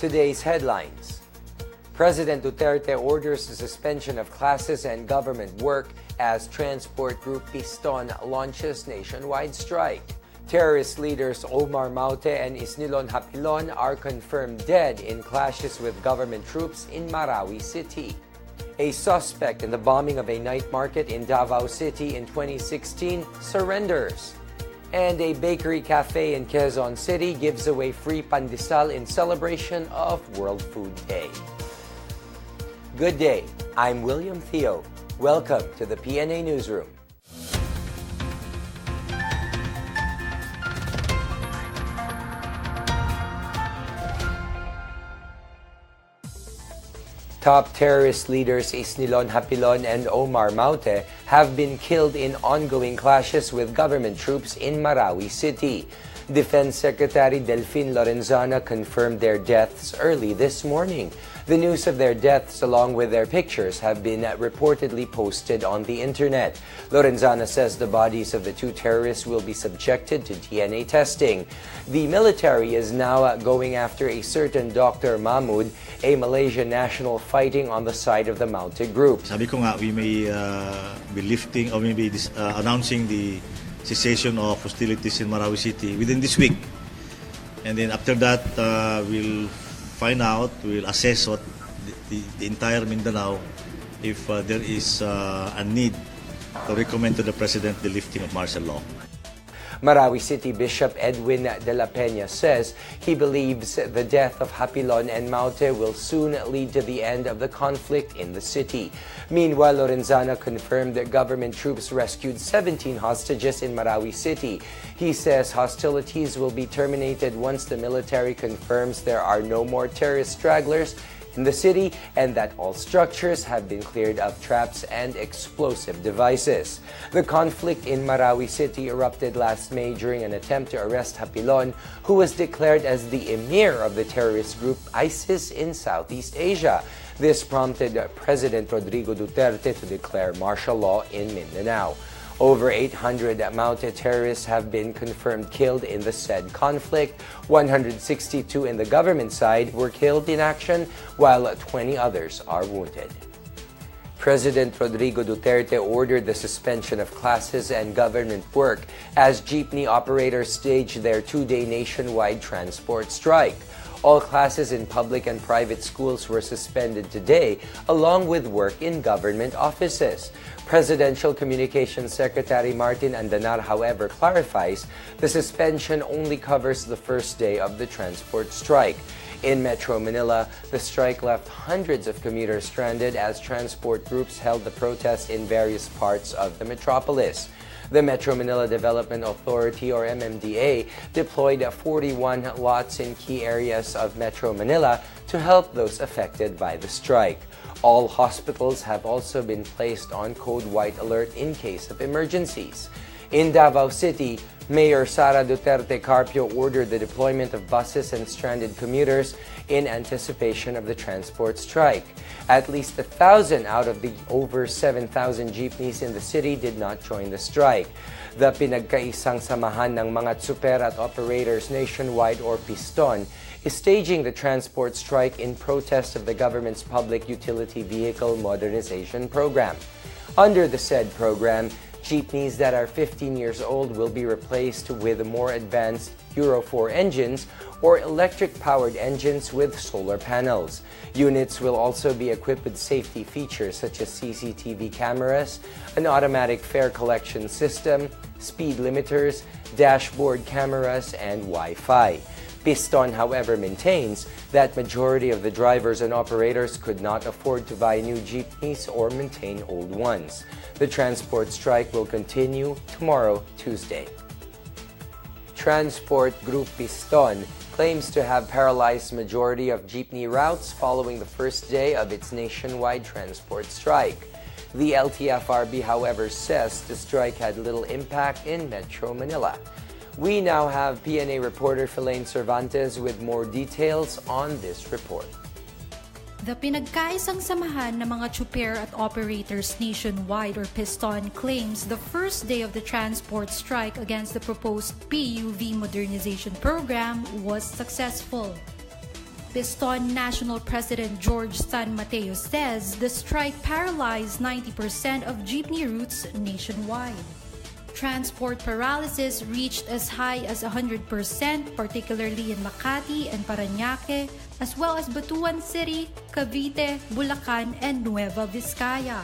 Today's headlines. President Duterte orders the suspension of classes and government work as transport group Piston launches nationwide strike. Terrorist leaders Omar Maute and Isnilon Hapilon are confirmed dead in clashes with government troops in Marawi City. A suspect in the bombing of a night market in Davao City in 2016 surrenders. And a bakery cafe in Quezon City gives away free pandesal in celebration of World Food Day. Good day, I'm William Theo. Welcome to the PNA Newsroom. Top terrorist leaders Isnilon Hapilon and Omar Maute have been killed in ongoing clashes with government troops in Marawi City. Defense Secretary Delfin Lorenzana confirmed their deaths early this morning. The news of their deaths along with their pictures have been reportedly posted on the internet. Lorenzana says the bodies of the two terrorists will be subjected to DNA testing. The military is now going after a certain Dr. Mahmoud, a Malaysian national fighting on the side of the Maute group. Sabi ko nga, we may be lifting or maybe announcing the cessation of hostilities in Marawi City within this week. And then after that, we'll find out, we'll assess what the entire Mindanao if there is a need to recommend to the President the lifting of martial law. Marawi City Bishop Edwin de la Peña says he believes the death of Hapilon and Maute will soon lead to the end of the conflict in the city. Meanwhile, Lorenzana confirmed that government troops rescued 17 hostages in Marawi City. He says hostilities will be terminated once the military confirms there are no more terrorist stragglers in the city and that all structures have been cleared of traps and explosive devices. The conflict in Marawi City erupted last May during an attempt to arrest Hapilon, who was declared as the emir of the terrorist group ISIS in Southeast Asia. This prompted President Rodrigo Duterte to declare martial law in Mindanao. Over 800 Maute terrorists have been confirmed killed in the said conflict. 162 in the government side were killed in action, while 20 others are wounded. President Rodrigo Duterte ordered the suspension of classes and government work as jeepney operators stage their two-day nationwide transport strike. All classes in public and private schools were suspended today, along with work in government offices. Presidential Communications Secretary Martin Andanar, however, clarifies the suspension only covers the first day of the transport strike. In Metro Manila, the strike left hundreds of commuters stranded as transport groups held the protest in various parts of the metropolis. The Metro Manila Development Authority, or MMDA, deployed 41 lots in key areas of Metro Manila to help those affected by the strike. All hospitals have also been placed on Code White alert in case of emergencies. In Davao City, Mayor Sara Duterte Carpio ordered the deployment of buses and stranded commuters in anticipation of the transport strike. At least 1,000 out of the over 7,000 jeepneys in the city did not join the strike. The Pinagkaisang Samahan ng mga Tsuper at Operators Nationwide, or Piston, is staging the transport strike in protest of the government's Public Utility Vehicle Modernization Program. Under the said program, jeepneys that are 15 years old will be replaced with more advanced Euro 4 engines or electric-powered engines with solar panels. Units will also be equipped with safety features such as CCTV cameras, an automatic fare collection system, speed limiters, dashboard cameras, and Wi-Fi. Piston, however, maintains that majority of the drivers and operators could not afford to buy new jeepneys or maintain old ones. The transport strike will continue tomorrow, Tuesday. Transport Group Piston claims to have paralyzed majority of jeepney routes following the first day of its nationwide transport strike. The LTFRB, however, says the strike had little impact in Metro Manila. We now have PNA reporter Philaine Cervantes with more details on this report. The Pinagkaisang Samahan ng mga Tsuper at Operators Nationwide, or Piston, claims the first day of the transport strike against the proposed PUV modernization program was successful. Piston National President George San Mateo says the strike paralyzed 90% of jeepney routes nationwide. Transport paralysis reached as high as 100%, particularly in Makati and Parañaque, as well as Butuan City, Cavite, Bulacan, and Nueva Vizcaya.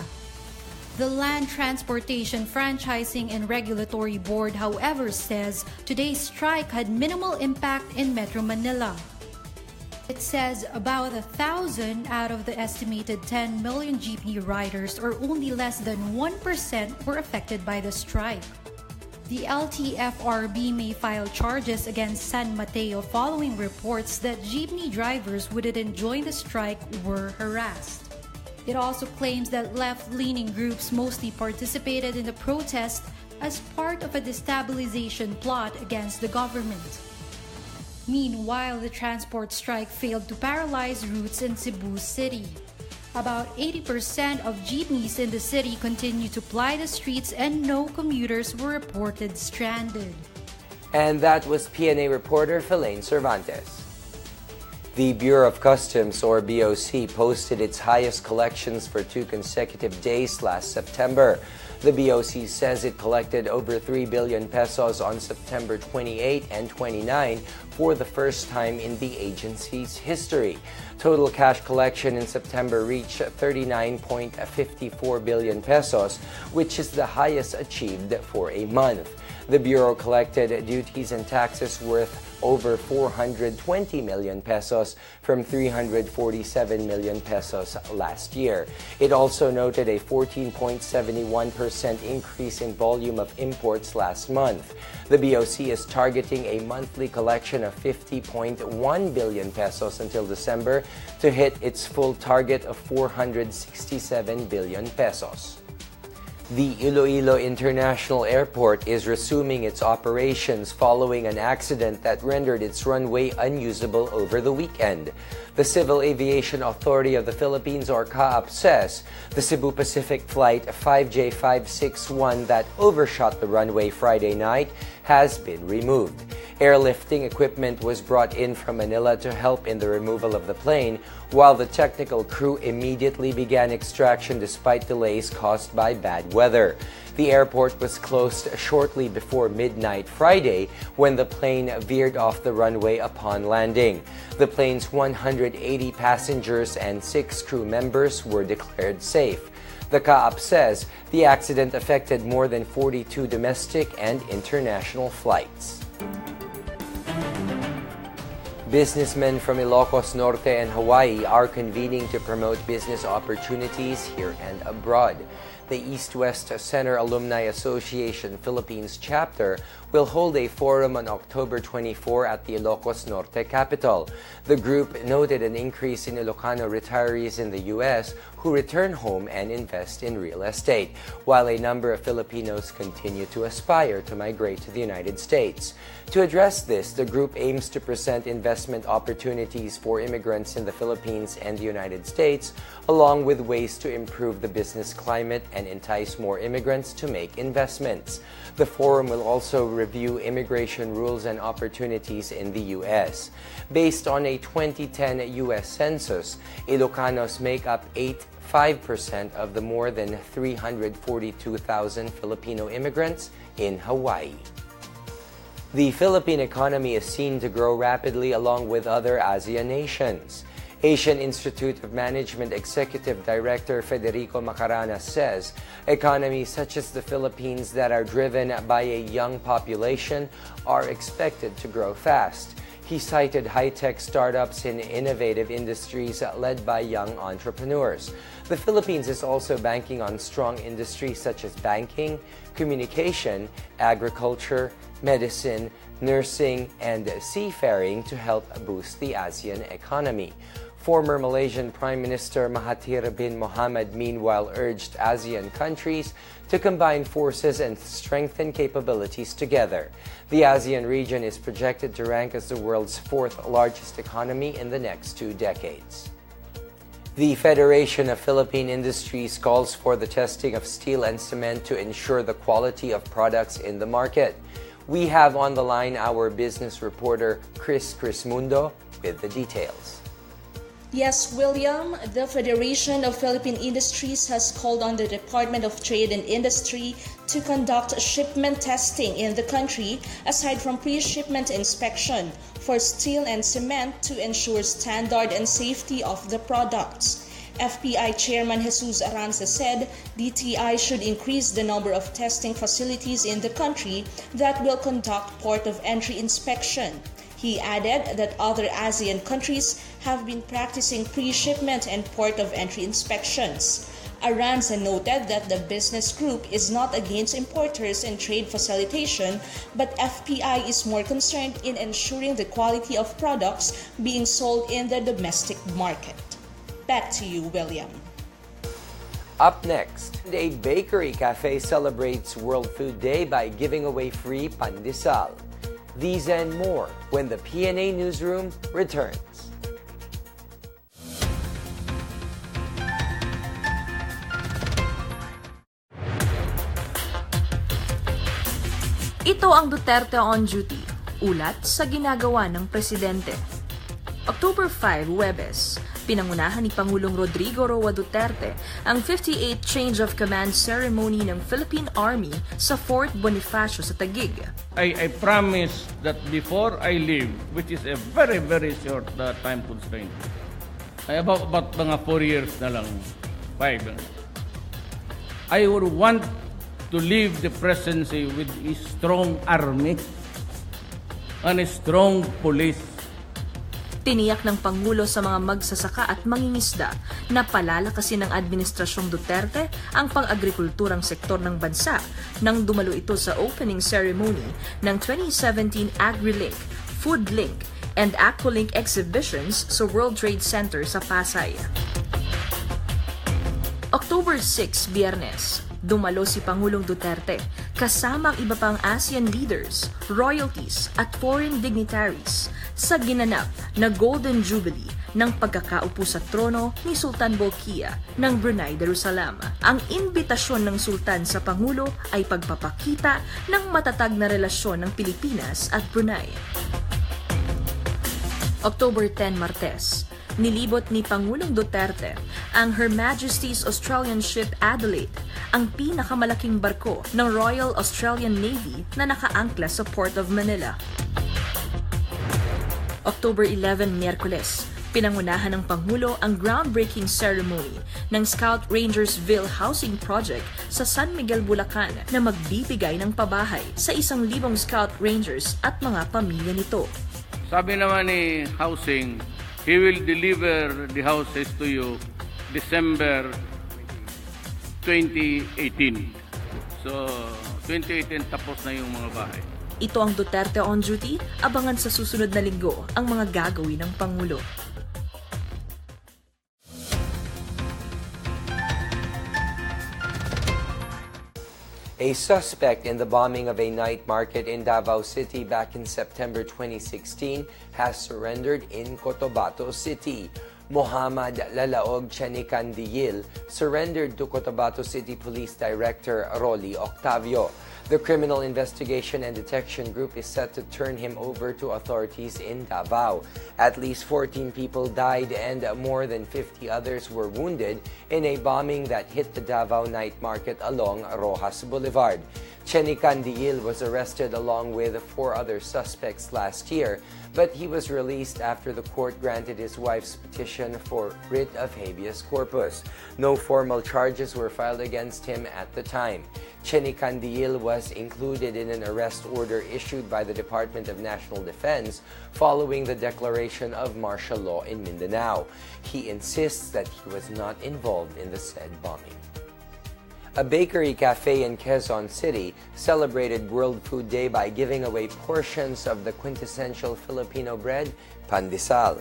The Land Transportation Franchising and Regulatory Board, however, says today's strike had minimal impact in Metro Manila. It says about 1,000 out of the estimated 10 million jeepney riders, or only less than 1%, were affected by the strike. The LTFRB may file charges against San Mateo following reports that jeepney drivers who didn't join the strike were harassed. It also claims that left-leaning groups mostly participated in the protest as part of a destabilization plot against the government. Meanwhile, the transport strike failed to paralyze routes in Cebu City. About 80% of jeepneys in the city continue to ply the streets and no commuters were reported stranded. And that was PNA reporter Philane Cervantes. The Bureau of Customs, or BOC, posted its highest collections for 2 consecutive days last September. The BOC says it collected over 3 billion pesos on September 28 and 29 for the first time in the agency's history. Total cash collection in September reached 39.54 billion pesos, which is the highest achieved for a month. The Bureau collected duties and taxes worth over 420 million pesos from 347 million pesos last year. It also noted a 14.71% increase in volume of imports last month. The BOC is targeting a monthly collection of 50.1 billion pesos until December to hit its full target of 467 billion pesos. The Iloilo International Airport is resuming its operations following an accident that rendered its runway unusable over the weekend. The Civil Aviation Authority of the Philippines, or CAAP, says the Cebu Pacific Flight 5J561 that overshot the runway Friday night has been removed. Airlifting equipment was brought in from Manila to help in the removal of the plane, while the technical crew immediately began extraction despite delays caused by bad weather. The airport was closed shortly before midnight Friday when the plane veered off the runway upon landing. The plane's 180 passengers and 6 crew members were declared safe. The CAAP says the accident affected more than 42 domestic and international flights. Businessmen from Ilocos Norte and Hawaii are convening to promote business opportunities here and abroad. The East-West Center Alumni Association Philippines chapter will hold a forum on October 24 at the Ilocos Norte capital. The group noted an increase in Ilocano retirees in the U.S. who return home and invest in real estate, while a number of Filipinos continue to aspire to migrate to the United States. To address this, the group aims to present investment opportunities for immigrants in the Philippines and the United States, along with ways to improve the business climate and entice more immigrants to make investments. The forum will also review immigration rules and opportunities in the U.S. Based on a 2010 U.S. Census, Ilocanos make up 5% of the more than 342,000 Filipino immigrants in Hawaii. The Philippine economy is seen to grow rapidly along with other ASEAN nations. Asian Institute of Management Executive Director Federico Macarana says economies such as the Philippines that are driven by a young population are expected to grow fast. He cited high-tech startups in innovative industries led by young entrepreneurs. The Philippines is also banking on strong industries such as banking, communication, agriculture, medicine, nursing, and seafaring to help boost the ASEAN economy. Former Malaysian Prime Minister Mahathir bin Mohamad meanwhile urged ASEAN countries to combine forces and strengthen capabilities together. The ASEAN region is projected to rank as the world's 4th largest economy in the next 2 decades. The Federation of Philippine Industries calls for the testing of steel and cement to ensure the quality of products in the market. We have on the line our business reporter Chris Crismundo with the details. Yes, William, the Federation of Philippine Industries has called on the Department of Trade and Industry to conduct shipment testing in the country aside from pre-shipment inspection for steel and cement to ensure standard and safety of the products. FPI Chairman Jesus Aranza said DTI should increase the number of testing facilities in the country that will conduct port of entry inspection. He added that other ASEAN countries have been practicing pre-shipment and port of entry inspections. Aranza noted that the business group is not against importers and trade facilitation, but FPI is more concerned in ensuring the quality of products being sold in the domestic market. Back to you, William. Up next, a bakery cafe celebrates World Food Day by giving away free pandesal. These and more when the PNA Newsroom returns. Ito ang Duterte on Duty, ulat sa ginagawa ng Presidente. October 5, Huwebes, pinangunahan ni Pangulong Rodrigo Roa Duterte ang 58th Change of Command Ceremony ng Philippine Army sa Fort Bonifacio sa Taguig. I promise that before I leave, which is a very, very short time constraint, about mga 4 years na lang, 5, I would want to leave the presidency with a strong army and a strong police. Tiniyak ng Pangulo sa mga magsasaka at mangingisda na palalakasin ng Administrasyong Duterte ang pang-agrikulturang sektor ng bansa nang dumalo ito sa opening ceremony ng 2017 AgriLink, FoodLink, and AquaLink exhibitions sa World Trade Center sa Pasay. October 6, Biyernes, dumalo si Pangulong Duterte kasama ang iba pang ASEAN leaders, royalties at foreign dignitaries sa ginanap na Golden Jubilee ng pagkakaupo sa trono ni Sultan Bolkiah ng Brunei Darussalam. Ang imbitasyon ng Sultan sa Pangulo ay pagpapakita ng matatag na relasyon ng Pilipinas at Brunei. October 10, Martes, nilibot ni Pangulong Duterte ang Her Majesty's Australian Ship Adelaide, ang pinakamalaking barko ng Royal Australian Navy na nakaangkla sa Port of Manila. October 11, Miyerkules, pinangunahan ng Pangulo ang groundbreaking ceremony ng Scout Rangersville Housing Project sa San Miguel, Bulacan na magbibigay ng pabahay sa 1,000 Scout Rangers at mga pamilya nito. Sabi naman ni Housing, he will deliver the houses to you December 2018. So, 2018 tapos na yung mga bahay. Ito ang Duterte on Duty. Abangan sa susunod na linggo ang mga gagawin ng Pangulo. A suspect in the bombing of a night market in Davao City back in September 2016 has surrendered in Cotabato City. Muhammad Lalaog Chenicandiyil surrendered to Cotabato City Police Director Rolly Octavio. The Criminal Investigation and Detection Group is set to turn him over to authorities in Davao. At least 14 people died and more than 50 others were wounded in a bombing that hit the Davao night market along Rojas Boulevard. Chenicandiyil was arrested along with 4 other suspects last year, but he was released after the court granted his wife's petition for writ of habeas corpus. No formal charges were filed against him at the time. Chenicandiyil was included in an arrest order issued by the Department of National Defense following the declaration of martial law in Mindanao. He insists that he was not involved in the said bombing. A bakery cafe in Quezon City celebrated World Food Day by giving away portions of the quintessential Filipino bread, pandesal.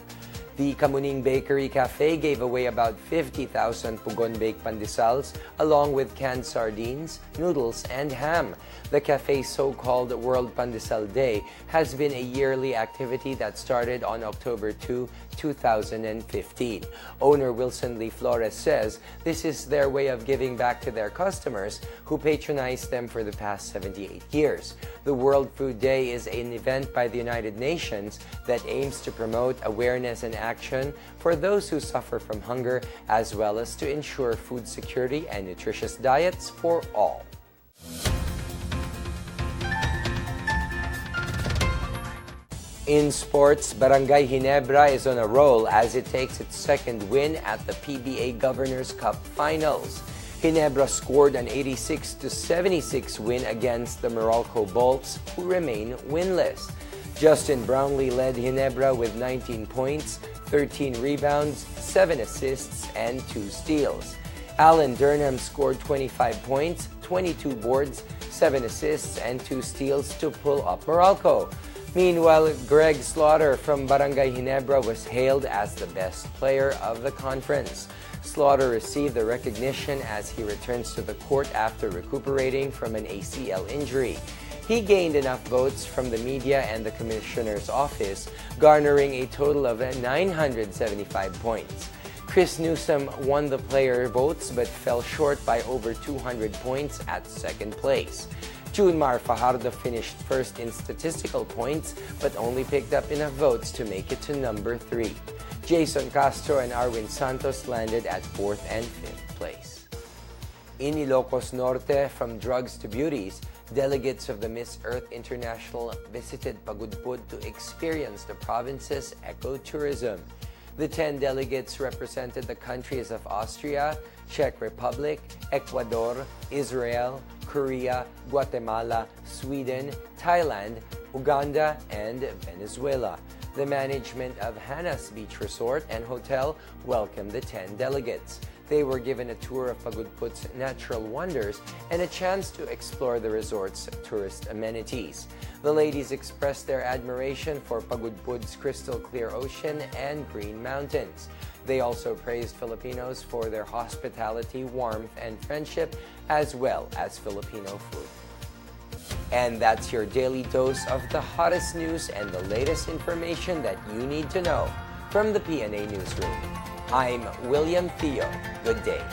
The Kamuning Bakery Cafe gave away about 50,000 pugon-baked pandesals along with canned sardines, noodles, and ham. The cafe's so-called World Pandesal Day has been a yearly activity that started on October 2, 2015. Owner Wilson Lee Flores says this is their way of giving back to their customers who patronized them for the past 78 years. The World Food Day is an event by the United Nations that aims to promote awareness and action for those who suffer from hunger, as well as to ensure food security and nutritious diets for all. In sports, Barangay Ginebra is on a roll as it takes its second win at the PBA Governors Cup Finals. Ginebra scored an 86-76 win against the Meralco Bolts, who remain winless. Justin Brownlee led Ginebra with 19 points, 13 rebounds, 7 assists, and 2 steals. Alan Durham scored 25 points, 22 boards, 7 assists, and 2 steals to pull up Meralco. Meanwhile, Greg Slaughter from Barangay Ginebra was hailed as the best player of the conference. Slaughter received the recognition as he returns to the court after recuperating from an ACL injury. He gained enough votes from the media and the commissioner's office, garnering a total of 975 points. Chris Newsom won the player votes but fell short by over 200 points at second place. Junmar Fajardo finished first in statistical points but only picked up enough votes to make it to number 3. Jason Castro and Arwin Santos landed at 4th and 5th place. In Ilocos Norte, from drugs to beauties, delegates of the Miss Earth International visited Pagudpud to experience the province's ecotourism. The 10 delegates represented the countries of Austria, Czech Republic, Ecuador, Israel, Korea, Guatemala, Sweden, Thailand, Uganda, and Venezuela. The management of Hana's Beach Resort and Hotel welcomed the 10 delegates. They were given a tour of Pagudpud's natural wonders and a chance to explore the resort's tourist amenities. The ladies expressed their admiration for Pagudpud's crystal clear ocean and green mountains. They also praised Filipinos for their hospitality, warmth, and friendship, as well as Filipino food. And that's your daily dose of the hottest news and the latest information that you need to know from the PNA Newsroom. I'm William Theo. Good day.